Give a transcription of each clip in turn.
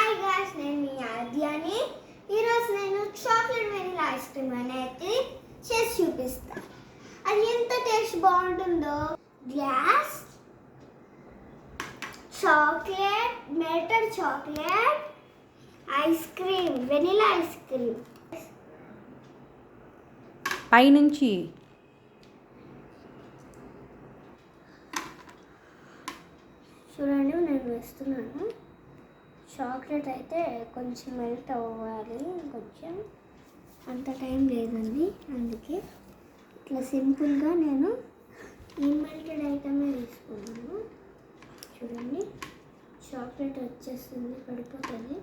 Hi guys, నేను మీ ఆద్యాని. ఈరోజు నేను చాక్లెట్ వెనిలా ఐస్ క్రీమ్ అనేది చేసి చూపిస్తాను. అది ఎంత టేస్ట్ బాగుంటుందో. Glass chocolate, melted chocolate ice cream, vanilla ice cream పైనుంచి చూడండి, నేను వేస్తున్నాను. చాక్లెట్ అయితే కొంచెం మెల్ట్ అవ్వాలి, కొంచెం అంత టైం లేదండి. అందుకే ఇట్లా సింపుల్గా నేను ఈ మెల్టెడ్ ఐటమే తీసుకున్నాను. చూడండి, చాక్లెట్ వచ్చేస్తుంది, పడిపోతుంది.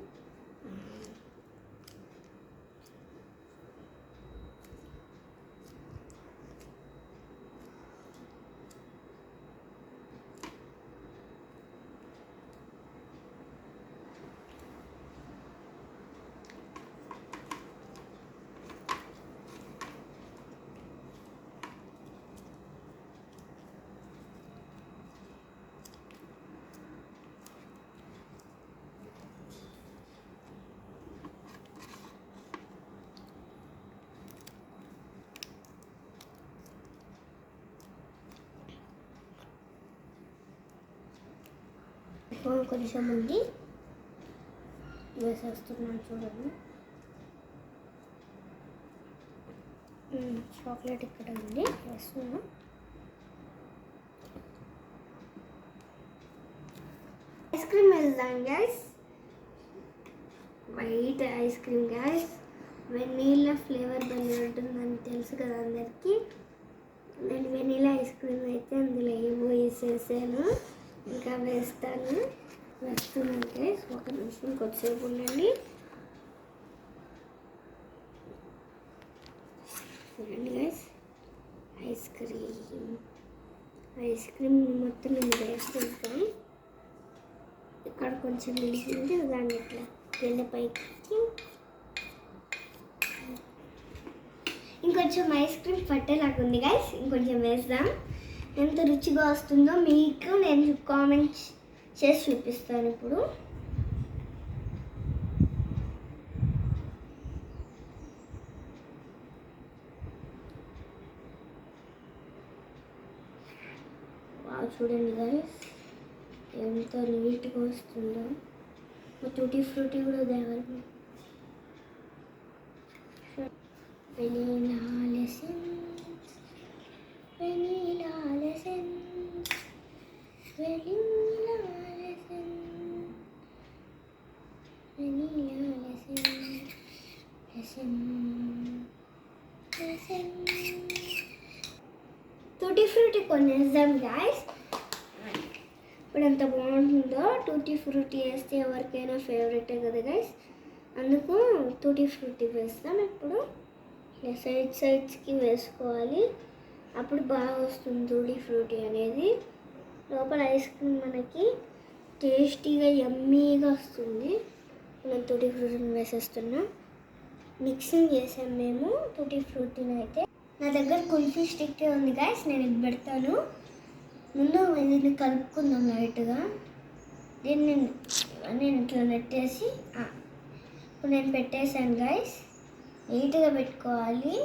కొంచెం ఉంది వేసేస్తున్నాను. చూడండి, చాక్లెట్ ఇక్కడ ఉంది, వేస్తున్నా. ఐస్ క్రీమ్ వేద్దాం guys. White ice cream guys, vanilla flavour భలే ఉంటుందని తెలుసు కదా అందరికీ. నేను వెనీలా ఐస్ క్రీమ్ అయితే అందులో ఏవో వేసేసాను, ఇంకా వేస్తున్నాను గైస్. ఒక నిమిషం కొద్దిసేపు ఉండండి. చూడండి గైస్, ఐస్ క్రీమ్ మొత్తం నేను వేస్తుంటాను. ఇక్కడ కొంచెం మిగిలింది, దాన్ని ఇట్లా కింద పైకి ఇంకొంచెం ఐస్ క్రీమ్ పట్టేలాగా ఉంది గైస్. ఇంకొంచెం వేద్దాం. ఎంత రుచిగా వస్తుందో మీకు నేను కామెంట్ చేసి చూపిస్తాను ఇప్పుడు. చూడండి గైస్, ఎంత నీట్గా వస్తుందో. టూటీ ఫ్రూటీ కూడా దేవాలి. Vanilla lessons, vanilla lessons, vanilla lessons, vanilla lessons, lessons. Tutti frutti కొనేద్దాం గాయస్. ఇప్పుడు ఎంత బాగుంటుందో. టూటీ ఫ్రూటీ వేస్తే ఎవరికైనా ఫేవరెటే కదా గైస్. అందుకు టూటీ ఫ్రూటీ వేస్తాం. ఇప్పుడు సైడ్స్కి వేసుకోవాలి, అప్పుడు బాగా వస్తుంది టూటీ ఫ్రూటీ అనేది. లోపల ఐస్ క్రీమ్ మనకి టేస్టీగా యమ్మీగా వస్తుంది. నేను టూటీ ఫ్రూటీని వేసేస్తున్నాం. మిక్సింగ్ చేసాం మేము టూటీ ఫ్రూటీని అయితే. నా దగ్గర కుల్ఫీ స్టిక్ ఉంది గైస్, నేను ఇది పెడతాను. ముందు దీన్ని కలుపుకుందాం లైట్గా. దీన్ని నేను ఇట్లా నెట్టేసి ఇప్పుడు నేను పెట్టేశాను గైస్. నీట్గా పెట్టుకోవాలి.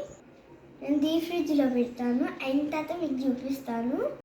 నేను డీప్ ఫ్రిడ్జ్లో పెడతాను, అయిన తర్వాత మీకు చూపిస్తాను.